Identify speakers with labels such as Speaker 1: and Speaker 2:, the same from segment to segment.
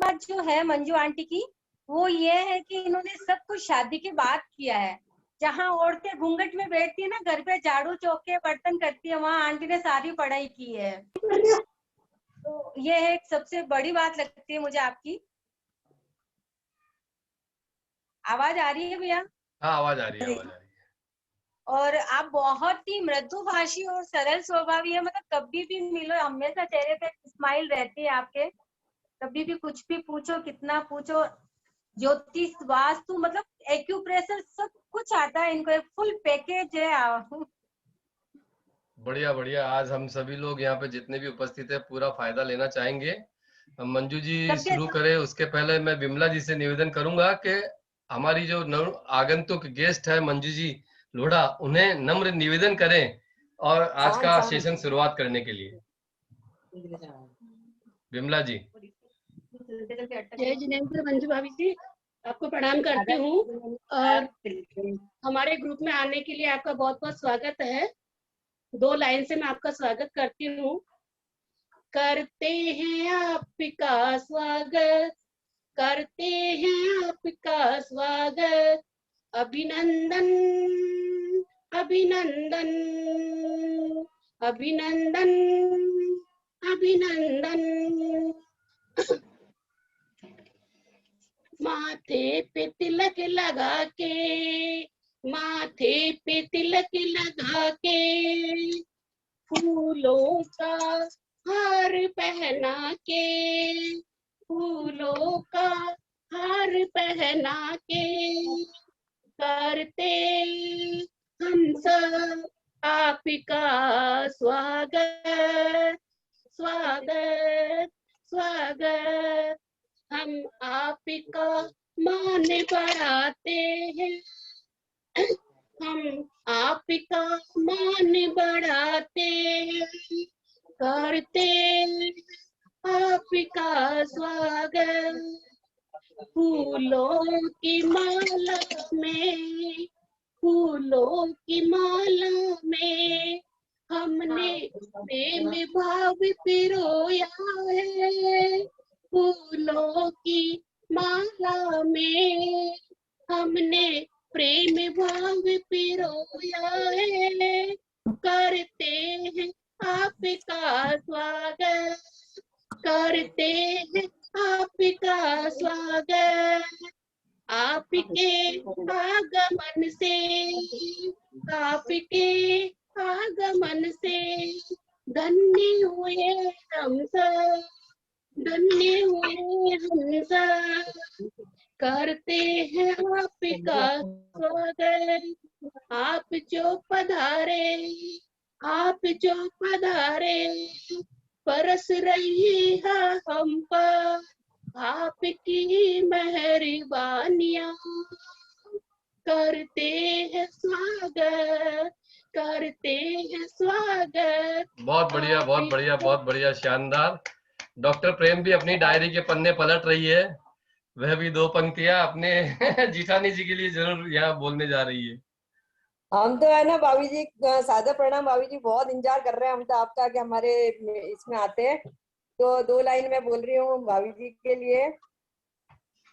Speaker 1: बात जो है मंजू आंटी की, वो ये है कि इन्होंने सब कुछ शादी के बाद किया है। जहाँ औरतें घूंघट में बैठती है ना, घर पे झाड़ू चौके बर्तन करती है, वहाँ आंटी ने सारी पढ़ाई की है। तो ये एक सबसे बड़ी बात लगती है मुझे आपकी। आवाज आ रही है भैया?
Speaker 2: हाँ, आवाज आ रही है, आवाज आ रही है।
Speaker 1: और आप बहुत ही मृदुभाषी और सरल स्वभावी है, मतलब कभी भी मिलो हमेशा चेहरे पे स्माइल रहती है आपके। कभी भी कुछ भी पूछो, कितना पूछो, ज्योतिष वास्तु मतलब एक्यूप्रेशर सब कुछ आता है इनको, एक फुल पैकेज है।
Speaker 2: बढ़िया बढ़िया। आज हम सभी लोग यहाँ पे जितने भी उपस्थित है पूरा फायदा लेना चाहेंगे। हम मंजू जी
Speaker 1: सबके
Speaker 2: शुरू
Speaker 1: सब।
Speaker 2: करें उसके पहले मैं विमला जी से निवेदन करूंगा कि हमारी जो नव आगंतुक गेस्ट है मंजू जी लोढ़ा, उन्हें नम्र निवेदन करें और आज का सेशन शुरुआत करने के लिए। विमला जी।
Speaker 3: जय जिनेंद्र मंजू भाभी जी, आपको प्रणाम करती हूँ और हमारे ग्रुप में आने के लिए आपका बहुत बहुत स्वागत है। 2 लाइन से मैं आपका स्वागत करती हूँ। करते हैं आपका स्वागत, करते हैं आपका स्वागत, अभिनंदन अभिनंदन अभिनंदन अभिनंदन। माथे पे तिलक लगा के, माथे पे तिलक लगा के, फूलों का हार पहना के, फूलों का हार पहना के, करते हम सब आपका स्वागत स्वागत स्वागत। हम आपका मान बढ़ाते हैं, हम आपका मान बढ़ाते हैं, करते आपका स्वागत। फूलों की माला में, फूलों की माला में हमने प्रेम भाव पिरोया है, फूलों की माला में हमने प्रेम भाव पिरोया है, करते हैं आपका स्वागत, करते हैं आपका स्वागत। आपके आगमन से, आपके आगमन से धन्य हुए हम सब, धन्य हुए हम सब, करते हैं आपका स्वागत। आप जो पधारे, आप जो पधारे, बरस रही है हम पर आपकी मेहरबानियां, करते हैं स्वागत, करते हैं स्वागत।
Speaker 2: बहुत बढ़िया, बहुत बढ़िया, बहुत बढ़िया, शानदार। डॉक्टर प्रेम भी अपनी डायरी के पन्ने पलट रही है, वह भी 2 पंक्तियां अपने जिठानी जी के लिए जरूर यहाँ बोलने जा रही है।
Speaker 4: हम तो है ना भाभी जी, सादर प्रणाम भाभी जी, बहुत इंतजार कर रहे हैं हम तो आपका कि हमारे इसमें आते हैं। तो 2 लाइन में बोल रही हूँ भाभी जी के लिए।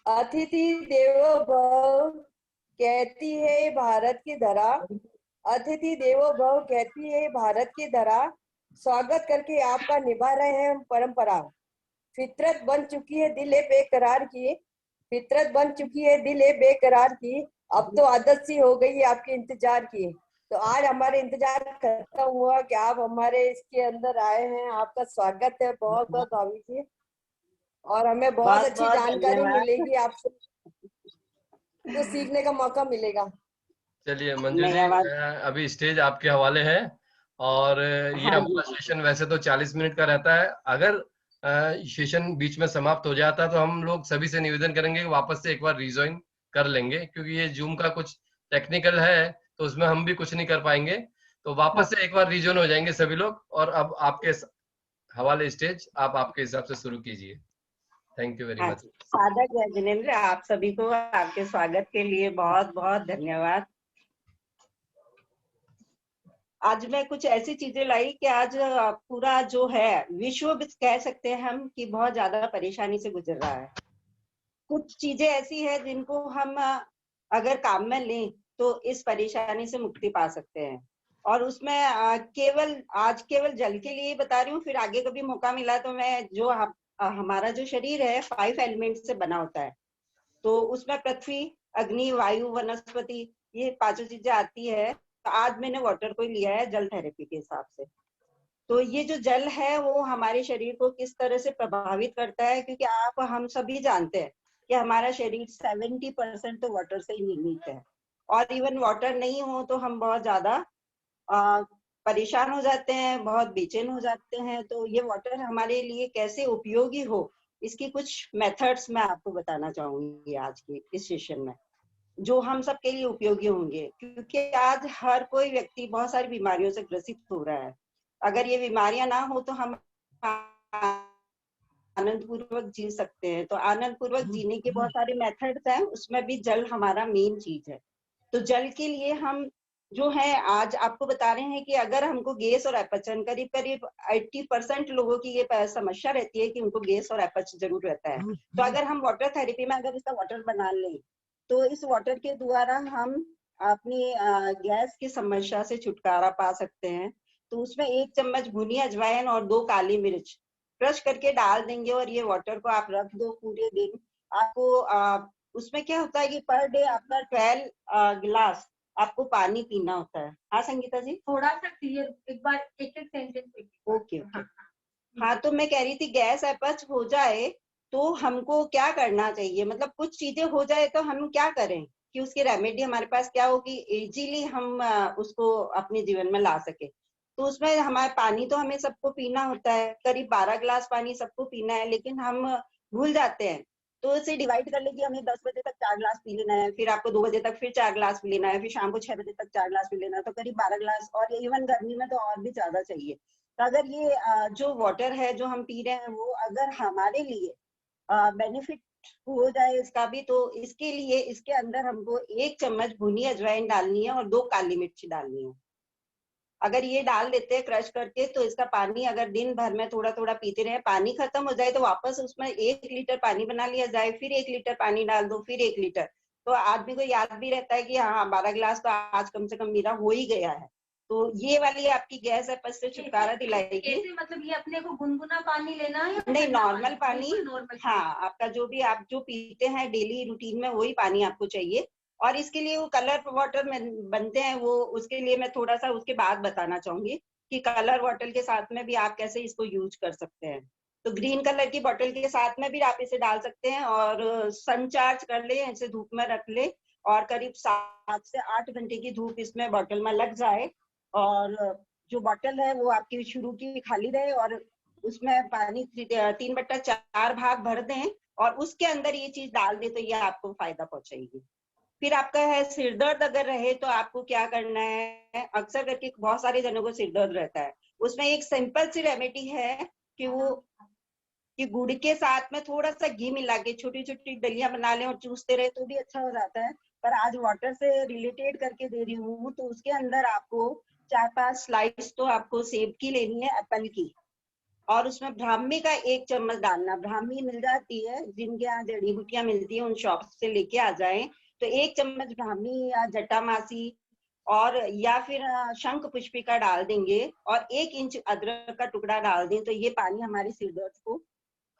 Speaker 4: अतिथि देवो भव कहती है भारत की धरा, अतिथि देवो भव कहती है भारत की धरा, स्वागत करके आपका निभा रहे हैं हम परंपरा। फितरत बन चुकी है दिल है बेकरार की, फितरत बन चुकी है दिल है बेकरार की, अब तो आदत सी हो गई है आपके इंतजार की। तो आज हमारे इंतजार खत्म हुआ कि आप हमारे इसके अंदर आए हैं, आपका स्वागत है बहुत बहुत भाभी जी, और हमें बहुत अच्छी जानकारी मिलेगी आपसे, तो सीखने का मौका मिलेगा।
Speaker 2: चलिए मंजू जी, अभी स्टेज आपके हवाले है। और ये हमारा सेशन वैसे तो 40 मिनट का रहता है। अगर सेशन बीच में समाप्त हो जाता है तो हम लोग सभी से निवेदन करेंगे कि वापस से एक बार रिज्वाइन कर लेंगे, क्योंकि ये जूम का कुछ टेक्निकल है तो उसमें हम भी कुछ नहीं कर पाएंगे। तो वापस से एक बार रिज्वाइन हो जाएंगे सभी लोग। और अब आपके हवाले स्टेज, आप आपके हिसाब से शुरू कीजिए। Thank you very much.
Speaker 5: सादर जय जिनेंद्र, आप सभी को आपके स्वागत के लिए बहुत बहुत धन्यवाद। आज मैं कुछ ऐसी चीजें लाई कि आज पूरा जो है विश्व कह सकते हैं हम कि बहुत ज्यादा परेशानी से गुजर रहा है। कुछ चीजें ऐसी है जिनको हम अगर काम में लें तो इस परेशानी से मुक्ति पा सकते हैं। और उसमें केवल जल के लिए बता रही हूँ, फिर आगे कभी मौका मिला तो मैं जो हमारा जो शरीर है 5 एलिमेंट से बना होता है, तो उसमें पृथ्वी, अग्नि, वायु, वनस्पति, ये 5 चीजें आती है। तो आज मैंने वाटर को लिया है जल थेरेपी के हिसाब से। तो ये जो जल है वो हमारे शरीर को किस तरह से प्रभावित करता है, क्योंकि हम सभी जानते हैं कि हमारा शरीर 70% तो वाटर से ही निर्मित है, और इवन वाटर नहीं हो तो हम बहुत ज्यादा परेशान हो जाते हैं, बहुत बेचैन हो जाते हैं। तो ये वाटर हमारे लिए कैसे उपयोगी हो, इसकी कुछ मेथड्स मैं आपको बताना चाहूंगी आज के इस सेशन में, जो हम सबके लिए उपयोगी होंगे। क्योंकि आज हर कोई व्यक्ति बहुत सारी बीमारियों से ग्रसित हो रहा है। अगर ये बीमारियां ना हो तो हम आनंद पूर्वक जी सकते हैं। तो आनंद पूर्वक जीने के बहुत सारे मेथड्स हैं, उसमें भी जल हमारा मेन चीज है। तो जल के लिए हम जो है आज आपको बता रहे हैं कि अगर हमको गैस और अपच, करीब करीब 80% लोगों की ये समस्या रहती है कि उनको गैस और अपच जरूर रहता है। तो अगर हम वाटर थेरेपी में अगर इसका वाटर बना लें तो इस वाटर के द्वारा हम अपनी गैस की समस्या से छुटकारा पा सकते हैं। तो उसमें 1 चम्मच भुनी अजवाइन और 2 काली मिर्च क्रश करके डाल देंगे, और ये वाटर को आप रख दो पूरे दिन। आपको उसमें क्या होता है कि पर डे आपका 12 गिलास आपको पानी पीना होता है। हाँ संगीता जी,
Speaker 1: थोड़ा सा क्लियर एक बार एक सेंटेंस।
Speaker 5: ओके। हाँ, तो मैं कह रही थी गैस अपच हो जाए तो हमको क्या करना चाहिए, मतलब कुछ चीजें हो जाए तो हम क्या करें कि उसकी रेमेडी हमारे पास क्या होगी, इजीली हम उसको अपने जीवन में ला सके। तो उसमें हमारे पानी तो हमें सबको पीना होता है, करीब 12 गिलास पानी सबको पीना है, लेकिन हम भूल जाते हैं। तो इसे डिवाइड कर लीजिए, हमें 10 बजे तक 4 गिलास पी लेना है, फिर आपको 2 बजे तक फिर 4 गिलास पी लेना है, फिर शाम को 6 बजे तक 4 गिलास पी लेना है, तो करीब 12 गिलास। और इवन गर्मी में तो और भी ज्यादा चाहिए। तो अगर ये जो वाटर है जो हम पी रहे हैं वो अगर हमारे लिए बेनिफिट हो जाए इसका भी, तो इसके लिए इसके अंदर हमको 1 चम्मच भुनी अजवाइन डालनी है और 2 काली मिर्च डालनी है। अगर ये डाल देते हैं क्रश करके, तो इसका पानी अगर दिन भर में थोड़ा थोड़ा पीते रहे, पानी खत्म हो जाए तो वापस उसमें 1 लीटर पानी बना लिया जाए, फिर 1 लीटर पानी डाल दो, फिर 1 लीटर। तो आदमी को याद भी रहता है कि हाँ 12 गिलास तो आज कम से कम मेरा हो ही गया है। तो ये वाली आपकी गैस अपच से छुटकारा दिलाएगी।
Speaker 1: कैसे, मतलब ये अपने को गुनगुना पानी लेना है?
Speaker 5: नहीं, नॉर्मल पानी।
Speaker 1: नॉर्मल।
Speaker 5: हाँ, आपका जो भी आप जो पीते हैं डेली रूटीन में वही पानी आपको चाहिए। और इसके लिए वो कलर वाटर में बनते हैं, वो उसके लिए मैं थोड़ा सा उसके बाद बताना चाहूंगी कि कलर वाटर के साथ में भी आप कैसे इसको यूज कर सकते हैं। तो ग्रीन कलर की बॉटल के साथ में भी आप इसे डाल सकते हैं, और सन चार्ज कर ले, इसे धूप में रख ले, और करीब 7 से 8 घंटे की धूप इसमें बॉटल में लग जाए, और जो बॉटल है वो आपकी शुरू की खाली रहे, और उसमें पानी 3/4 भाग भर दें, और उसके अंदर ये चीज डाल दें, तो ये आपको फायदा पहुंचाएगी। फिर आपका है सिर दर्द अगर रहे तो आपको क्या करना है, अक्सर करके बहुत सारे जनों को सिर दर्द रहता है, उसमें एक सिंपल सी रेमेडी है कि गुड़ के साथ में थोड़ा सा घी मिला के छोटी छोटी डलियां बना लें और चूसते रहे तो भी अच्छा हो जाता है। पर आज वाटर से रिलेटेड करके दे रही हूँ, तो उसके अंदर आपको 4-5 स्लाइस तो आपको सेब की लेनी है, एप्पल की, और उसमें ब्राह्मी का 1 चम्मच डालना। ब्राह्मी मिल जाती है, जिनके यहाँ जड़ी बूटियां मिलती है उन शॉप से लेके आ जाएं। तो 1 चम्मच ब्राह्मी या जटामासी और या फिर शंख पुष्पिका डाल देंगे, और 1 इंच अदरक का टुकड़ा डाल दें, तो ये पानी हमारे सिर दर्द को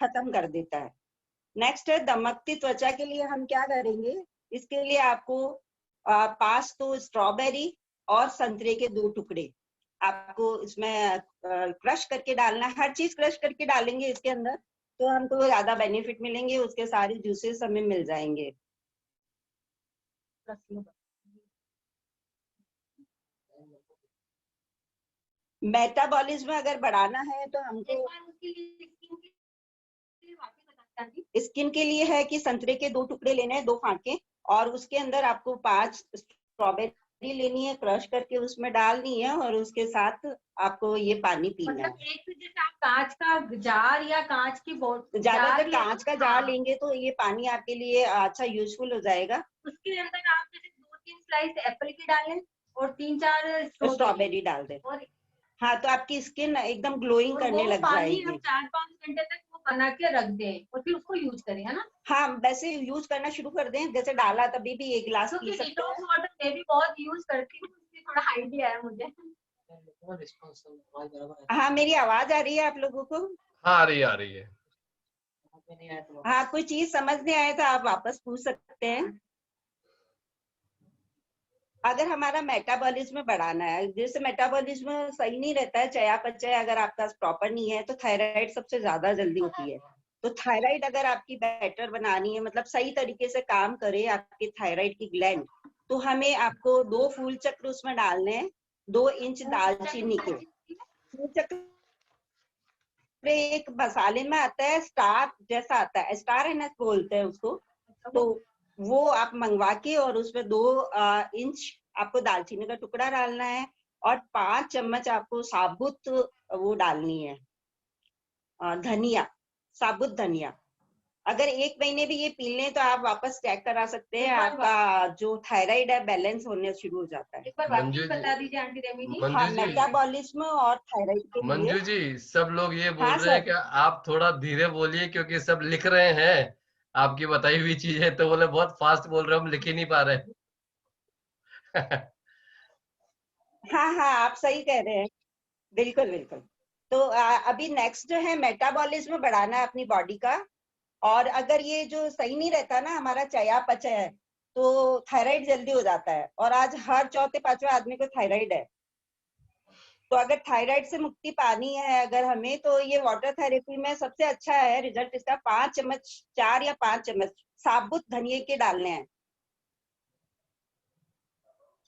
Speaker 5: खत्म कर देता है। नेक्स्ट है दमकती त्वचा के लिए हम क्या करेंगे, इसके लिए आपको 5 तो स्ट्रॉबेरी और संतरे के 2 टुकड़े आपको इसमें क्रश करके डालना है। हर चीज क्रश करके डालेंगे इसके अंदर तो हमको ज्यादा बेनिफिट मिलेंगे, उसके सारे जूसेस हमें मिल जाएंगे। मेटाबॉलिज्म अगर बढ़ाना है तो हमको स्किन के लिए है कि संतरे के 2 टुकड़े लेने हैं, 2 फांके, और उसके अंदर आपको 5 स्ट्रॉबेरी लेनी है, क्रश करके उसमें डालनी है, और उसके साथ आपको ये पानी पीना है।
Speaker 1: मतलब एक जैसे आप कांच का जार या कांच की बोतल,
Speaker 5: ज्यादातर कांच का जार लेंगे तो ये पानी आपके लिए अच्छा यूजफुल हो जाएगा।
Speaker 1: उसके अंदर आप जैसे 2-3 स्लाइस एप्पल की डालें और 3-4
Speaker 5: स्ट्रॉबेरी डाल दें। हाँ, तो आपकी स्किन एकदम ग्लोइंग करने लग जाएगी।
Speaker 1: 4-5 घंटे तक वो बना के रख दें और फिर उसको यूज करें, है ना?
Speaker 5: हाँ, वैसे यूज करना शुरू कर दें, जैसे डाला तभी भी 1 गिलास पी
Speaker 1: क्योंकि
Speaker 5: सकते
Speaker 1: डिटॉक्स
Speaker 5: हैं।
Speaker 1: वाटर मैं भी बहुत यूज करती हूँ, इसलिए थोड़ा आइडिया है मुझे।
Speaker 5: हाँ, मेरी आवाज आ रही है आप लोगों को?
Speaker 2: हाँ, आ रही है, आ रही है।
Speaker 5: हाँ, कोई चीज समझ नहीं आए तो आप वापस पूछ सकते हैं। अगर हमारा मेटाबॉलिज्म बढ़ाना है, जैसे मेटाबॉलिज्म सही नहीं रहता है, चयापचय अगर आपका प्रॉपर नहीं है तो थायराइड सबसे ज्यादा जल्दी होती है। तो थायराइड अगर आपकी बेटर बनानी है, मतलब सही तरीके से काम करे आपकी थायराइड की ग्लैंड, तो हमें आपको 2 फूल चक्र उसमें डालने हैं, 2 इंच दालचीनी के फूल चक्र। एक मसाले में आता है, स्टार जैसा आता है, स्टार एनएस बोलते हैं उसको। तो वो आप मंगवा के और उसमें 2 इंच आपको दालचीनी का टुकड़ा डालना है और 5 चम्मच आपको साबुत वो डालनी है, धनिया, साबुत धनिया। अगर 1 महीने भी ये पी लें तो आप वापस चेक करा सकते हैं, आपका जो थायराइड है बैलेंस होने शुरू हो जाता है।
Speaker 1: एक बार वापस बता दीजिए आंटी रेमी जी।
Speaker 5: हाँ,
Speaker 2: मंजू जी,
Speaker 5: मेटाबॉलिज्म और थायराइड के लिए।
Speaker 2: मंजू जी, सब लोग ये बोल
Speaker 5: हाँ
Speaker 2: रहे हैं
Speaker 5: सर।
Speaker 2: कि आप थोड़ा धीरे बोलिए क्योंकि सब लिख रहे हैं आपकी बताई हुई चीजें, तो बोले बहुत फास्ट बोल रहे हो, हम लिख ही नहीं पा रहे।
Speaker 5: हाँ हाँ, आप सही कह रहे हैं, बिल्कुल बिल्कुल। तो अभी नेक्स्ट जो है मेटाबॉलिज्म बढ़ाना है अपनी बॉडी का। और अगर ये जो सही नहीं रहता ना हमारा चयापचय है, तो थायराइड जल्दी हो जाता है, और आज हर चौथे पांचवें आदमी को थायराइड है। तो अगर थायराइड से मुक्ति पानी है अगर हमें, तो ये वाटर थेरेपी में सबसे अच्छा है रिजल्ट इसका। 5 चम्मच, 4 या 5 चम्मच साबुत धनिये के डालने हैं।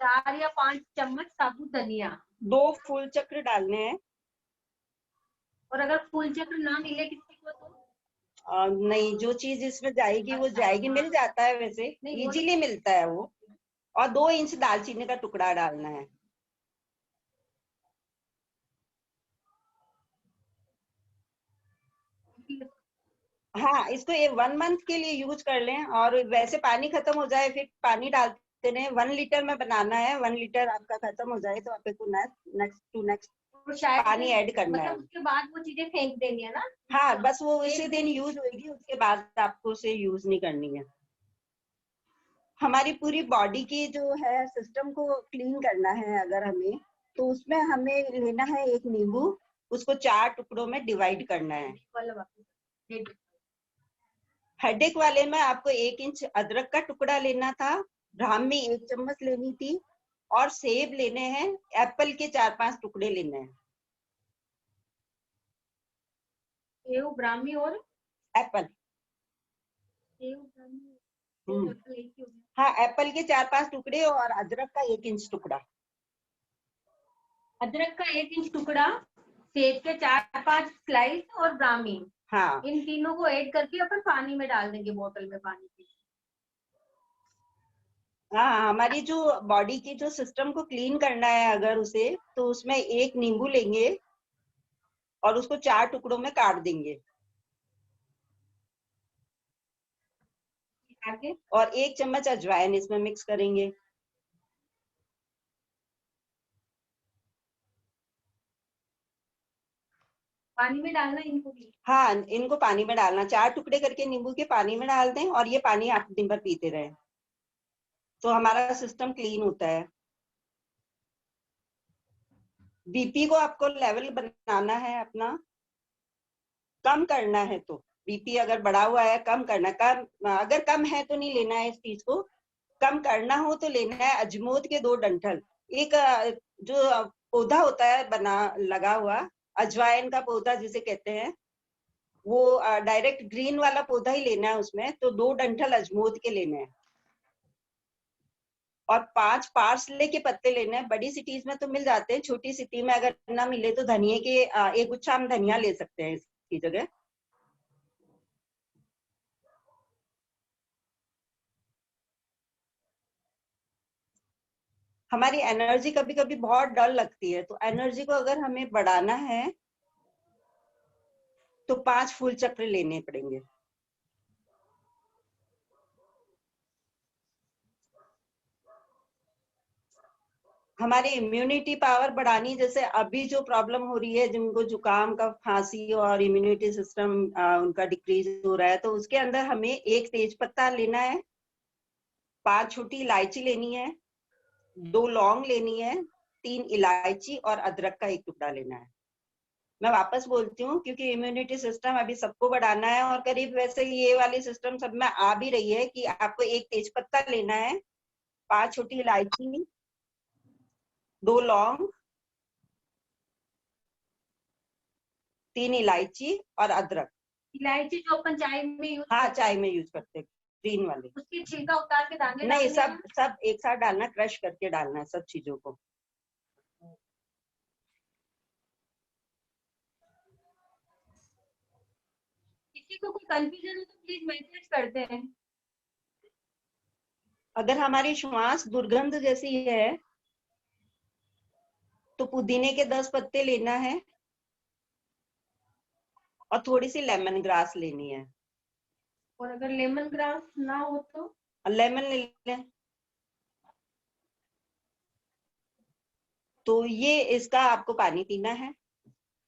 Speaker 1: 4 या 5 चम्मच साबुत धनिया,
Speaker 5: 2 फूल चक्र डालने हैं।
Speaker 1: और अगर फूल चक्र ना मिले किसी को तो?
Speaker 5: नहीं, जो चीज इसमें जाएगी वो जाएगी, मिल जाता है वैसे, इजीली मिलता है वो। और 2 इंच दालचीनी का टुकड़ा डालना है। हाँ, इसको ये 1 मंथ के लिए यूज कर लें, और वैसे पानी खत्म हो जाए फिर पानी डालते रहें। 1 लीटर में बनाना है, 1 लीटर आपका खत्म हो जाए तो आपको नेक्स्ट पानी ऐड करना है।
Speaker 1: मतलब उसके बाद वो चीजें फेंक देनी है ना?
Speaker 5: हाँ, बस वो उसी दिन यूज होगी, उसके बाद आपको उसे यूज नहीं करनी है। हमारी पूरी बॉडी की जो है सिस्टम को क्लीन करना है अगर हमें, तो उसमें हमें लेना है 1 नींबू, उसको 4 टुकड़ों में डिवाइड करना है। हेडेक वाले में आपको 1 इंच अदरक का टुकड़ा लेना था, ब्राह्मी 1 चम्मच लेनी थी, और सेब लेने हैं, एप्पल के 4-5 टुकड़े लेने हैं।
Speaker 1: सेव, ब्राह्मी और
Speaker 5: एप्पल। हाँ, एप्पल के 4-5 टुकड़े और अदरक का 1 इंच टुकड़ा।
Speaker 1: अदरक का 1 इंच टुकड़ा, सेब के 4-5 स्लाइस और ब्राह्मी।
Speaker 5: हाँ,
Speaker 1: इन तीनों को ऐड करके अपन पानी में डाल देंगे, बोतल में पानी की।
Speaker 5: हाँ, हमारी जो बॉडी की जो सिस्टम को क्लीन करना है अगर उसे, तो उसमें 1 नींबू लेंगे और उसको 4 टुकड़ों में काट देंगे, और 1 चम्मच अजवाइन इसमें मिक्स करेंगे।
Speaker 1: पानी में डालना इनको भी?
Speaker 5: हाँ, इनको पानी में डालना, 4 टुकड़े करके नींबू के पानी में डाल दें, और ये पानी आप दिन भर पीते रहें, तो हमारा सिस्टम क्लीन होता है। बीपी को आपको लेवल बनाना है अपना, कम करना है। तो बीपी अगर बढ़ा हुआ है कम करना, अगर कम है तो नहीं लेना है इस चीज को। कम करना हो तो लेना है अजमोद के 2 डंठल। एक जो पौधा होता है बना लगा हुआ, अजवाइन का पौधा जिसे कहते हैं, वो डायरेक्ट ग्रीन वाला पौधा ही लेना है उसमें। तो 2 डंठल अजमोद के लेने हैं, और 5 पार्सले के पत्ते लेने हैं। बड़ी सिटीज में तो मिल जाते हैं, छोटी सिटी में अगर ना मिले तो धनिये के 1 गुच्छा हम धनिया ले सकते हैं इसकी जगह। हमारी एनर्जी कभी कभी बहुत डल लगती है, तो एनर्जी को अगर हमें बढ़ाना है तो 5 फूल चक्र लेने पड़ेंगे। हमारी इम्यूनिटी पावर बढ़ानी, जैसे अभी जो प्रॉब्लम हो रही है, जिनको जुकाम का खांसी और इम्यूनिटी सिस्टम उनका डिक्रीज हो रहा है, तो उसके अंदर हमें 1 तेज पत्ता लेना है, 5 छोटी इलायची लेनी है, 2 लौंग लेनी है, 3 इलायची और अदरक का 1 टुकड़ा लेना है। मैं वापस बोलती हूँ क्योंकि इम्यूनिटी सिस्टम अभी सबको बढ़ाना है, और करीब वैसे ये वाली सिस्टम सब में आ भी रही है कि आपको 1 तेज पत्ता लेना है, 5 छोटी इलायची, 2 लौंग, 3 इलायची और अदरक।
Speaker 1: इलायची जो अपन चाय में यूज
Speaker 5: हाँ, चाय में यूज करते हैं, ग्रीन वाली।
Speaker 1: उसकी छिलका उतार के दाने
Speaker 5: नहीं,
Speaker 1: डालने हैं?
Speaker 5: सब एक साथ डालना, क्रश करके डालना है सब चीजों को।
Speaker 1: किसी को कोई कंफ्यूजन हो तो प्लीज मैसेज करते हैं।
Speaker 5: अगर हमारी श्वास दुर्गंध जैसी है तो पुदीने के 10 पत्ते लेना है और थोड़ी सी लेमन ग्रास लेनी है।
Speaker 1: और अगर लेमन ग्रास ना हो तो
Speaker 5: लेमन ले लें। तो ये इसका आपको पानी पीना है,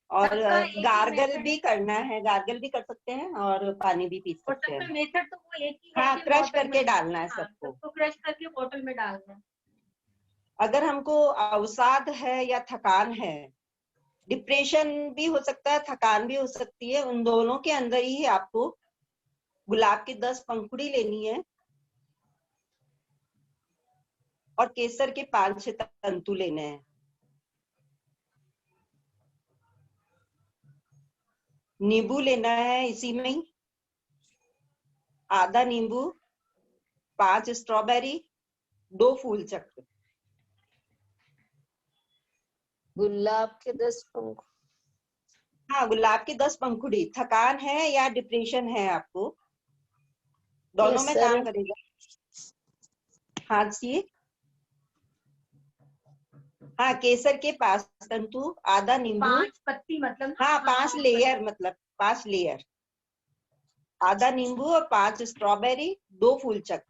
Speaker 5: और
Speaker 1: सबका एक ही
Speaker 5: गार्गल
Speaker 1: method
Speaker 5: भी करना है, गार्गल भी कर सकते हैं और पानी भी पी
Speaker 1: और
Speaker 5: सकते
Speaker 1: सबका
Speaker 5: हैं।
Speaker 1: मेथड तो वो एक ही है
Speaker 5: हाँ,
Speaker 1: कि
Speaker 5: क्रश
Speaker 1: बॉटल
Speaker 5: करके
Speaker 1: में
Speaker 5: डालना है
Speaker 1: हाँ,
Speaker 5: सबको।
Speaker 1: सबको क्रश करके बोतल में डालना है।
Speaker 5: अगर हमको अवसाद है या थकान है, डिप्रेशन भी हो सकता है, थकान भी हो सकती है, उन दोनों के अंदर ही आपको गुलाब की 10 पंखुड़ी लेनी है और केसर के 5-6 तंतु लेने हैं। नींबू लेना है इसी में ही, आधा नींबू, 5 स्ट्रॉबेरी, 2 फूल चक्र।
Speaker 4: गुलाब के 10 पंख।
Speaker 5: हाँ, गुलाब की 10 पंखुड़ी। थकान है या डिप्रेशन है आपको, दोनों में काम करेगा। हाँ जी, हाँ, केसर के 5 तंतु, आधा नींबू,
Speaker 1: 5 पत्ती मतलब ना?
Speaker 5: हाँ 5 लेयर, मतलब 5 लेयर, आधा नींबू और 5 स्ट्रॉबेरी, 2 फूल चक्र।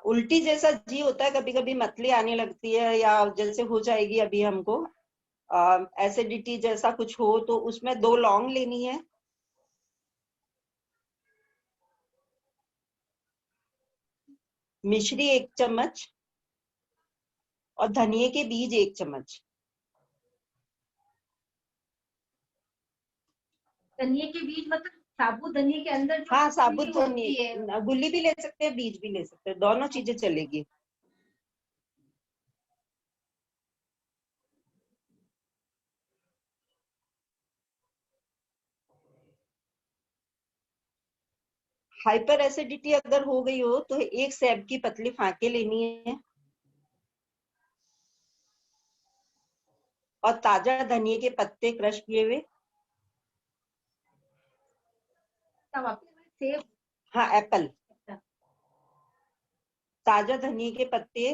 Speaker 5: उल्टी जैसा जी होता है, कभी कभी मतली आने लगती है या जैसे हो जाएगी अभी हमको, एसिडिटी जैसा कुछ हो, तो उसमें 2 लौंग लेनी है, मिश्री 1 चम्मच और धनिये के बीज 1 चम्मच।
Speaker 1: धनिये के बीज मतलब साबुत धनिये के अंदर जो
Speaker 5: हाँ, साबुत
Speaker 1: गुठली होती है।
Speaker 5: धनिये, गुल्ली भी ले सकते हैं, बीज भी ले सकते हैं, दोनों चीजें चलेगी। हाइपर एसिडिटी अगर हो गई हो तो 1 सेब की पतली फांके लेनी है और ताजा धनिये के पत्ते क्रश किए हुए।
Speaker 1: सेब?
Speaker 5: हाँ, एप्पल। ताजा धनिये के पत्ते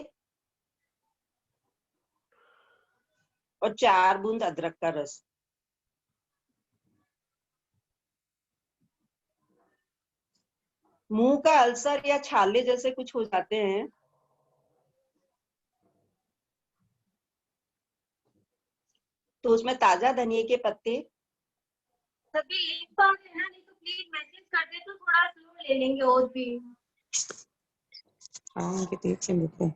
Speaker 5: और 4 बूंद अदरक का रस। मुंह का अल्सर या छाले जैसे कुछ हो जाते हैं तो उसमें ताजा धनिये के पत्ते।
Speaker 1: सभी एक बार है ना, नहीं तो प्लीज मैसेज कर दे तो थोड़ा स्लो ले लेंगे और भी।
Speaker 4: हाँ, के पीछे मुझे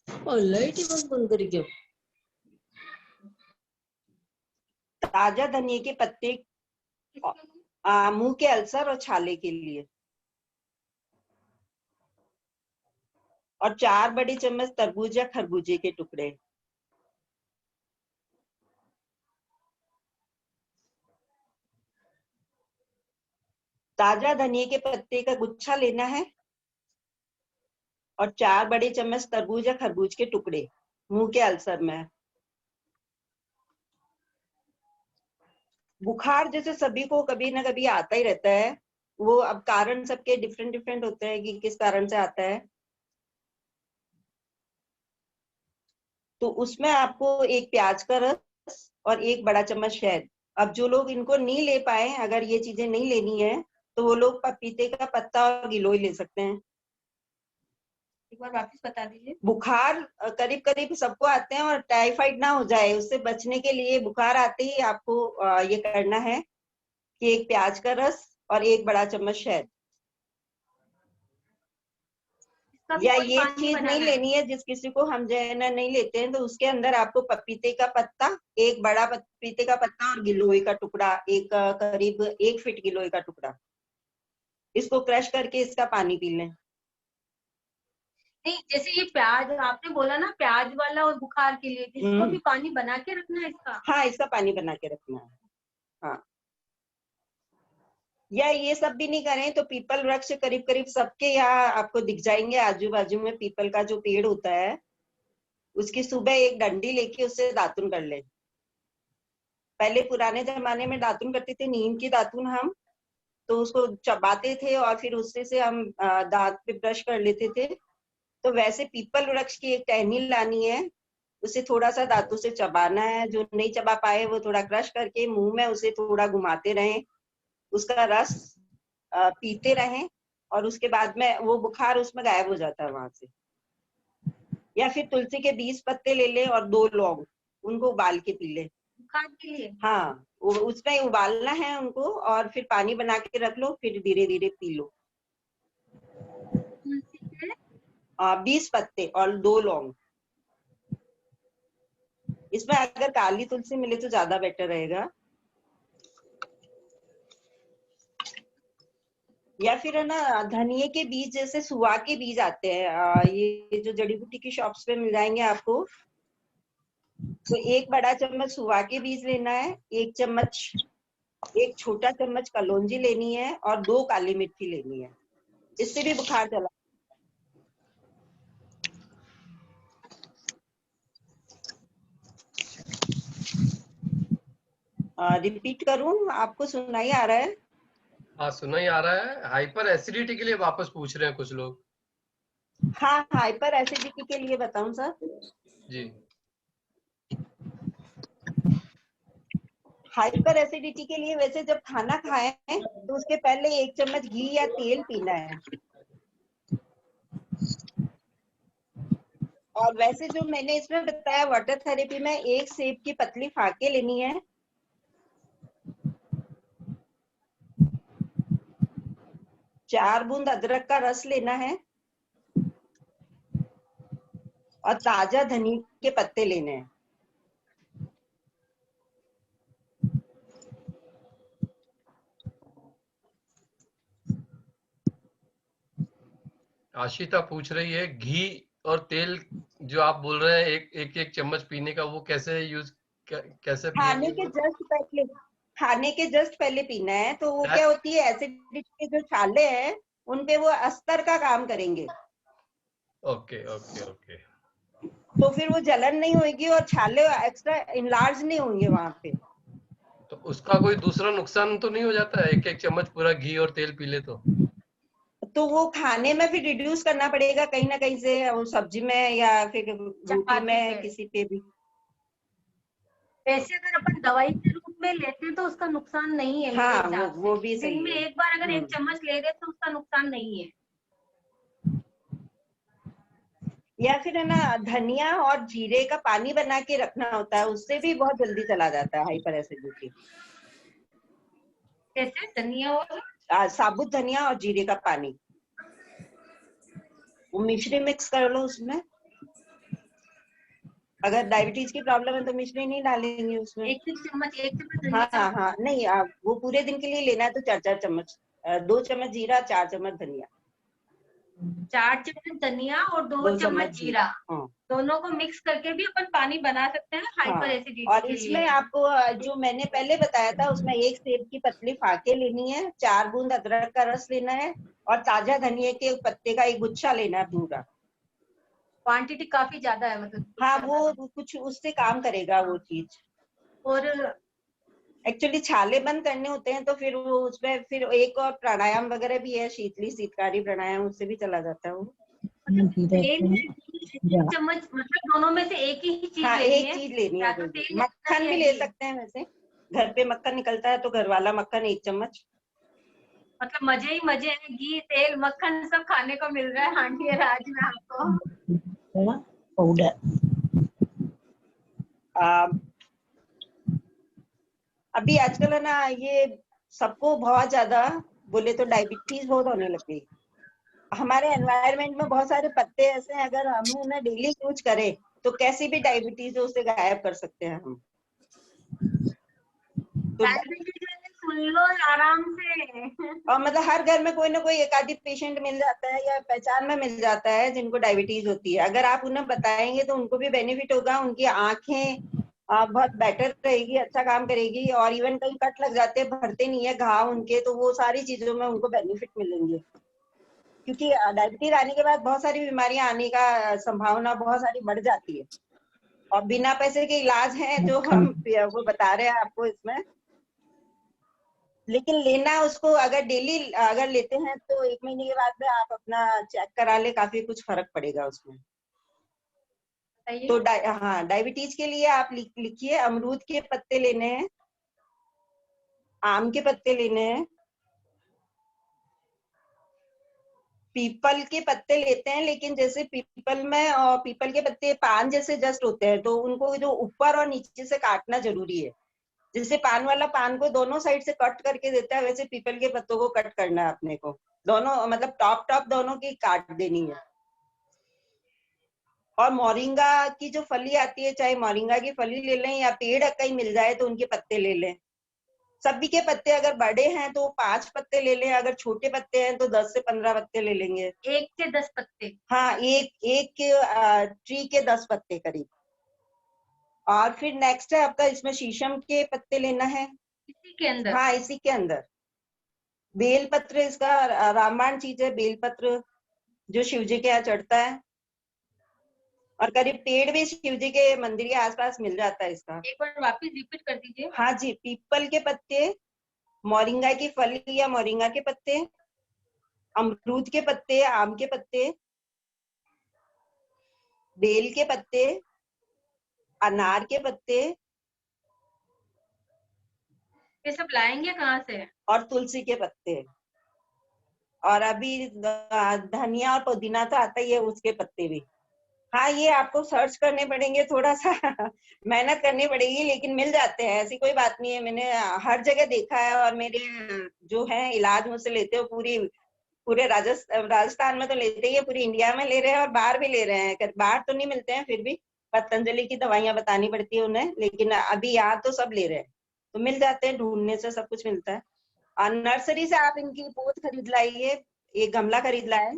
Speaker 4: और लाइट ही बंद कर क्यों?
Speaker 5: ताजा धनिये के पत्ते मुंह के अल्सर और छाले के लिए, और 4 बड़ी चम्मच तरबूज या खरबूजे के टुकड़े। ताजा धनिये के पत्ते का गुच्छा लेना है और 4 बड़े चम्मच तरबूज या खरबूज के टुकड़े मुंह के अल्सर में। बुखार जैसे सभी को कभी ना कभी आता ही रहता है, वो अब कारण सबके डिफरेंट डिफरेंट होते हैं कि किस कारण से आता है। तो उसमें आपको 1 प्याज का रस और 1 बड़ा चम्मच शहद अब जो लोग इनको नहीं ले पाए, अगर ये चीजें नहीं लेनी है तो वो लोग पपीते का पत्ता और गिलोय ले सकते हैं।
Speaker 1: एक बार वापस बता दीजिए।
Speaker 5: बुखार करीब करीब सबको आते हैं, और टाइफाइड ना हो जाए उससे बचने के लिए बुखार आते ही आपको ये करना है कि एक प्याज का रस और 1 बड़ा चम्मच शहद, या ये चीज नहीं लेनी है जिस किसी को हम जो है ना नहीं लेते हैं, तो उसके अंदर आपको पपीते का पत्ता, 1 बड़ा पपीते का पत्ता और गिलोय का टुकड़ा, एक करीब 1 फीट गिलोय का टुकड़ा, इसको क्रश करके इसका पानी पी लें।
Speaker 1: नहीं, जैसे ये प्याज आपने बोला ना, प्याज वाला और बुखार के लिए, इसको भी पानी बना के रखना है इसका?
Speaker 5: हाँ, इसका पानी बना के रखना है। हाँ, या ये सब भी नहीं करें तो पीपल वृक्ष करीब करीब सबके यहाँ आपको दिख जाएंगे, आजू बाजू में पीपल का जो पेड़ होता है, उसकी सुबह एक डंडी लेके उससे दातुन कर ले। पहले पुराने जमाने में दातुन करते थे, नीम की दातुन हम, तो उसको चबाते थे और फिर उससे से हम दांत पे ब्रश कर लेते थे। तो वैसे पीपल वृक्ष की एक टहनी लानी है, उसे थोड़ा सा दांतों से चबाना है, जो नहीं चबा पाए वो थोड़ा क्रश करके मुंह में उसे थोड़ा घुमाते रहें, उसका रस पीते रहें, और उसके बाद में वो बुखार उसमें गायब हो जाता है वहां से। या फिर तुलसी के 20 पत्ते ले ले और 2 लौंग, उनको उबाल के पी ले
Speaker 1: बुखार के लिए।
Speaker 5: हाँ, उसमें उबालना है उनको, और फिर पानी बना के रख लो, फिर धीरे धीरे पी लो। 20 पत्ते और 2 लौंग। इसमें अगर काली तुलसी मिले तो ज्यादा बेटर रहेगा। या फिर है ना धनिये के बीज, जैसे सुहा के बीज आते हैं, ये जो जड़ी बूटी की शॉप्स पे मिल जाएंगे आपको। तो 1 बड़ा चम्मच सुहा के बीज लेना है, 1 छोटा चम्मच कलौंजी लेनी है, और 2 काली मिर्ची लेनी है। इससे भी बुखार चला। रिपीट करूं, आपको सुनाई आ रहा है?
Speaker 2: हाँ, सुनाई आ रहा है। हाइपर एसिडिटी के लिए वापस पूछ रहे हैं कुछ लोग।
Speaker 5: हाँ, हाइपर एसिडिटी के लिए बताऊं सर?
Speaker 2: जी।
Speaker 5: हाइपर एसिडिटी के लिए वैसे जब खाना खाएं तो उसके पहले 1 चम्मच घी या तेल पीना है। और वैसे जो मैंने इसमें बताया वाटर थेरेपी में, 1 सेब की पतली फाके लेनी है, 4 बूंद अदरक का रस लेना है, और ताजा धनिया के पत्ते लेने हैं।
Speaker 2: आशिता पूछ रही है, घी और तेल जो आप बोल रहे हैं एक चम्मच पीने का, वो कैसे यूज कैसे
Speaker 5: खाने के जस्ट पहले पीना है। तो वो क्या होती है, एसिडिटी के जो छाले हैं उन पे वो अस्तर का काम करेंगे।
Speaker 2: Okay okay okay.
Speaker 5: तो फिर वो जलन नहीं होगी और छाले एक्स्ट्रा इनलार्ज नहीं होंगे वहां पे।
Speaker 2: तो उसका कोई दूसरा नुकसान तो नहीं हो जाता है? 1 चम्मच पूरा घी और तेल पी ले तो
Speaker 5: वो खाने में फिर रिड्यूस करना पड़ेगा कहीं ना कहीं से, वो सब्जी में या फिर रोटी में, किसी पे भी।
Speaker 1: वैसे अगर अपन दवाई के रूप में लेते हैं तो उसका नुकसान नहीं है।
Speaker 5: हाँ, वो भी सही
Speaker 1: दिन में
Speaker 5: है।
Speaker 1: 1 बार अगर 1 चम्मच ले रहे तो उसका नुकसान नहीं है।
Speaker 5: या फिर है ना धनिया और जीरे का पानी बना के रखना होता है, उससे भी बहुत जल्दी चला जाता है हाइपर एसिडिटी।
Speaker 1: कैसे? धनिया और
Speaker 5: साबुत धनिया और जीरे का पानी, वो मिश्री मिक्स कर लो उसमें। अगर डायबिटीज की प्रॉब्लम है तो मिश्री नहीं डालेंगे उसमें।
Speaker 1: 1 चम्मच
Speaker 5: हाँ, नहीं, आप वो पूरे दिन के लिए लेना है तो 4 चम्मच, 2 चम्मच जीरा, 4 चम्मच धनिया।
Speaker 1: 4 चम्मच धनिया और 2 चम्मच जीरा, दोनों को मिक्स करके भी अपन पानी बना सकते हैं हाइपर एसिडिटी
Speaker 5: और इसमें आपको जो मैंने पहले बताया था उसमें 1 सेब की पतली फाके लेनी है, 4 बूंद अदरक का रस लेना है, और ताजा धनिया के पत्ते का 1 गुच्छा लेना है पूरा।
Speaker 1: क्वांटिटी काफी ज्यादा है मतलब।
Speaker 5: हाँ, वो कुछ उससे काम करेगा वो चीज। और एक्चुअली छाले बंद करने होते हैं तो फिर वो उसमें फिर एक और प्राणायाम वगैरह भी है, शीतली शीतकारी प्राणायाम, उससे भी चला जाता है वो।
Speaker 1: 1 चम्मच मतलब दोनों में से एक ही चीज
Speaker 5: हाँ,
Speaker 1: लेनी
Speaker 5: एक चीज लेनी है। मक्खन भी ले सकते हैं वैसे। घर पे मक्खन निकलता है तो घर वाला मक्खन 1 चम्मच।
Speaker 1: मतलब मजे ही मजे हैं, घी तेल मक्खन सब खाने को मिल रहा है आंटी राज में आपको।
Speaker 5: पाउडर अभी आजकल है ना, ये सबको बहुत ज्यादा बोले तो डायबिटीज बहुत होने लग गई। हमारे एनवायरनमेंट में बहुत सारे पत्ते ऐसे हैं, अगर हम उन्हें डेली यूज करें तो कैसी भी डायबिटीज हो उसे गायब कर सकते हैं हम। तो
Speaker 1: सुन लो आराम से।
Speaker 5: और मतलब हर घर में कोई ना कोई एक आधी पेशेंट मिल जाता है या पहचान में मिल जाता है जिनको डायबिटीज होती है। अगर आप उन्हें बताएंगे तो उनको भी बेनिफिट होगा, उनकी आंखें बहुत बेटर रहेगी, अच्छा काम करेगी। और इवन कहीं कट लग जाते हैं, भरते नहीं है घाव उनके, तो वो सारी चीजों में उनको बेनिफिट मिलेंगे। क्योंकि डायबिटीज आने के बाद बहुत सारी बीमारियां आने का संभावना बहुत सारी बढ़ जाती है, और बिना पैसे के इलाज है जो हम वो बता रहे हैं आपको इसमें। लेकिन लेना उसको अगर डेली अगर लेते हैं तो 1 महीने के बाद में आप अपना चेक करा ले, काफी कुछ फर्क पड़ेगा उसमें। तो हाँ, डायबिटीज के लिए आप लिखिए, अमरूद के पत्ते लेने हैं, आम के पत्ते लेने हैं, पीपल के पत्ते लेते हैं। लेकिन जैसे पीपल में और पीपल के पत्ते पान जैसे जस्ट होते हैं, तो उनको जो ऊपर और नीचे से काटना जरूरी है। जैसे पान वाला पान को दोनों साइड से कट करके देता है, वैसे पीपल के पत्तों को कट करना है अपने को, दोनों मतलब टॉप दोनों की काट देनी है। और मोरिंगा की जो फली आती है, चाहे मोरिंगा की फली ले लें या पेड़ कहीं मिल जाए तो उनके पत्ते ले लें। सभी के पत्ते अगर बड़े हैं तो 5 पत्ते ले लें, अगर छोटे पत्ते हैं तो 10 से 15 पत्ते ले लेंगे।
Speaker 1: 1 के 10 पत्ते?
Speaker 5: हाँ, एक ट्री के 10 पत्ते करीब। और फिर नेक्स्ट है आपका, इसमें शीशम के पत्ते लेना है।
Speaker 1: इसी के अंदर?
Speaker 5: हाँ, इसी के अंदर। बेलपत्र इसका रामबाण चीज है, बेलपत्र जो शिव जी के यहाँ चढ़ता है, और करीब पेड़ भी शिव जी के मंदिर के आसपास मिल जाता है इसका।
Speaker 1: एक बार वापस रिपीट कर दीजिए।
Speaker 5: हाँ जी, पीपल के पत्ते, मोरिंगा की फली या मोरिंगा के पत्ते, अमरूद के पत्ते, आम के पत्ते, बेल के पत्ते, अनार के पत्ते।
Speaker 1: ये सब लाएंगे कहाँ से?
Speaker 5: और तुलसी के पत्ते। और अभी धनिया और पुदीना तो आता ही है, उसके पत्ते भी। हाँ, ये आपको सर्च करने पड़ेंगे, थोड़ा सा मेहनत करनी पड़ेगी, लेकिन मिल जाते हैं, ऐसी कोई बात नहीं है। मैंने हर जगह देखा है, और मेरे जो है इलाज मुझसे लेते हो पूरे राजस्थान में तो लेते ही है, पूरी इंडिया में ले रहे हैं और बाहर भी ले रहे हैं। बाहर तो नहीं मिलते हैं, फिर भी पतंजलि की दवाइयां बतानी पड़ती है उन्हें, लेकिन अभी यहाँ तो सब ले रहे हैं, तो मिल जाते हैं, ढूंढने से सब कुछ मिलता है। और नर्सरी से आप इनकी पौध खरीद लाइए, एक गमला खरीद लाए।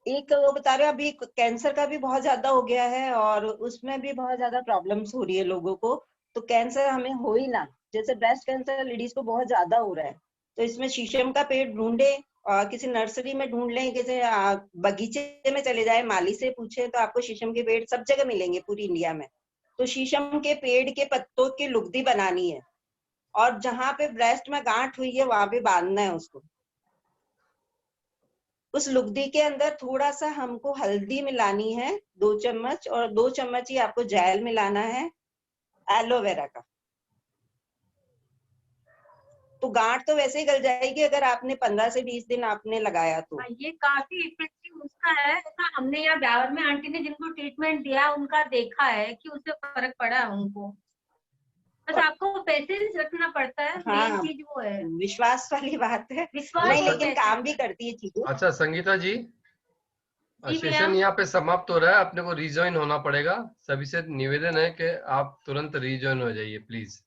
Speaker 5: एक वो बता रहे हो, अभी कैंसर का भी बहुत ज्यादा हो गया है, और उसमें भी बहुत ज्यादा प्रॉब्लम्स हो रही है लोगों को। तो कैंसर हमें हो ही ना, जैसे ब्रेस्ट कैंसर लेडीज को बहुत ज्यादा हो रहा है, तो इसमें शीशम का पेड़ ढूंढे, और किसी नर्सरी में ढूंढ लें, किसी बगीचे में चले जाए, माली से पूछे तो आपको शीशम के पेड़ सब जगह मिलेंगे पूरी इंडिया में। तो शीशम के पेड़ के पत्तों की लुगदी बनानी है, और जहां पे ब्रेस्ट में गांठ हुई है वहां पे बांधना है उसको। उस लुगदी के अंदर थोड़ा सा हमको हल्दी मिलानी है 2 चम्मच, और 2 चम्मच ही आपको जेल मिलाना है एलोवेरा का। तो गांठ तो वैसे ही गल जाएगी अगर आपने 15 से 20 दिन आपने लगाया तो।
Speaker 1: ये काफी इफेक्टिव उसका है, ऐसा हमने यहाँ ब्यावर में आंटी ने जिनको ट्रीटमेंट दिया उनका देखा है कि उससे फर्क पड़ा है उनको। बस आपको पेशेंस रखना पड़ता है।
Speaker 5: हाँ,
Speaker 1: मेन चीज वो है,
Speaker 5: विश्वास वाली बात है।
Speaker 1: विश्वास।
Speaker 5: नहीं, लेकिन काम भी करती है चीजें।
Speaker 2: अच्छा संगीता जी, सेशन यहाँ पे समाप्त हो रहा है, अपने को रिज्वाइन होना पड़ेगा। सभी से निवेदन है कि आप तुरंत रिज्वाइन हो जाइए प्लीज।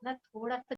Speaker 1: ना थोड़ा सा